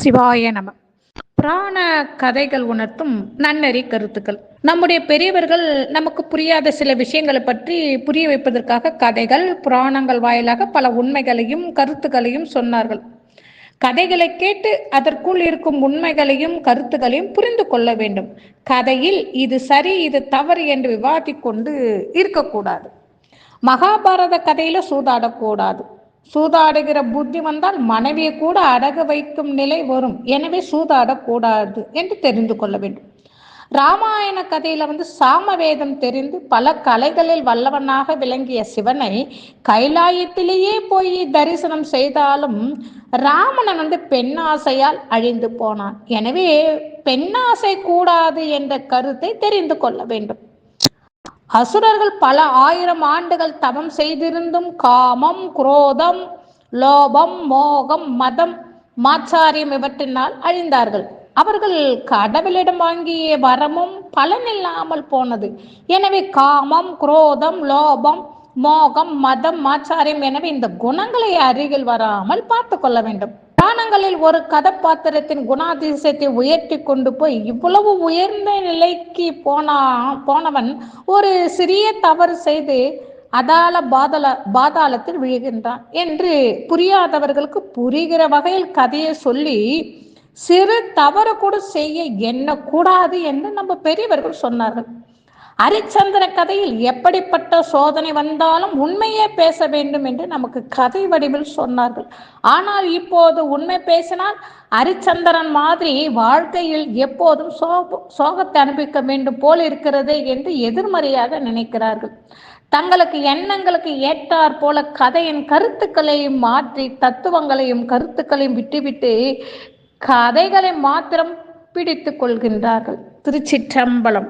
சிவாய நம. புராண கதைகள் உணர்த்தும் நன்னெறி கருத்துக்கள். நம்முடைய பெரியவர்கள் நமக்கு புரியாத சில விஷயங்களை பற்றி புரிய வைப்பதற்காக கதைகள், புராணங்கள் வாயிலாக பல உண்மைகளையும் கருத்துக்களையும் சொன்னார்கள். கதைகளை கேட்டு அதற்குள் இருக்கும் உண்மைகளையும் கருத்துக்களையும் புரிந்து கொள்ள வேண்டும். கதையில் இது சரி இது தவறு என்று விவாதிக்கொண்டு இருக்கக்கூடாது. மகாபாரத கதையில சூதாடக்கூடாது. சூதாடுகிற புத்தி வந்தால் மனைவியை கூட அடக வைக்கும் நிலை வரும். எனவே சூதாடக்கூடாது என்று தெரிந்து கொள்ள வேண்டும். ராமாயண கதையில சாமவேதம் தெரிந்து பல கலைகளில் வல்லவனாக விளங்கிய சிவனை கைலாயத்திலேயே போய் தரிசனம் செய்தாலும் ராவணன் பெண்ணாசையால் அழிந்து போனான். எனவே பெண்ணாசை கூடாது என்ற கருத்தை தெரிந்து கொள்ள வேண்டும். அசுரர்கள் பல ஆயிரம் ஆண்டுகள் தவம் செய்திருந்தும் காமம், குரோதம், லோபம், மோகம், மதம், மாச்சாரியம் இவற்றினால் அழிந்தார்கள். அவர்கள் கடவுளிடம் வாங்கிய வரமும் பலனில்லாமல் போனது. எனவே காமம், குரோதம், லோபம், மோகம், மதம், மாச்சாரியம் எனவே இந்த குணங்களை அருகில் வராமல் பார்த்து கொள்ள வேண்டும். புராணங்களில் ஒரு கதாபாத்திரத்தின் குணாதிசயத்தை உயர்த்தி கொண்டு போய் இவ்வளவு உயர்ந்த நிலைக்கு போனவன் ஒரு சிறிய தவறு செய்து பாதாளத்தில் விழுகின்றான் என்று புரியாதவர்களுக்கு புரிகிற வகையில் கதையை சொல்லி சிறு தவறு கூட செய்ய எண்ணக்கூடாது என்று நம்ம பெரியவர்கள் சொன்னார்கள். ஹரிச்சந்திர கதையில் எப்படிப்பட்ட சோதனை வந்தாலும் உண்மையே பேச வேண்டும் என்று நமக்கு கதை வடிவில் சொன்னார்கள். ஆனால் இப்போது உண்மை பேசினால் ஹரிச்சந்திரன் மாதிரி வாழ்க்கையில் எப்போதும் சோகத்தை அனுபவிக்க வேண்டும் போல் இருக்கிறது என்று எதிர்மறையாக நினைக்கிறார்கள். தங்களுக்கு எண்ணங்களுக்கு ஏற்றாற் போல கதையின் கருத்துக்களையும் மாற்றி தத்துவங்களையும் கருத்துக்களையும் விட்டுவிட்டு கதைகளை மாத்திரம் பிடித்து கொள்கின்றார்கள். திருச்சிற்றம்பலம்.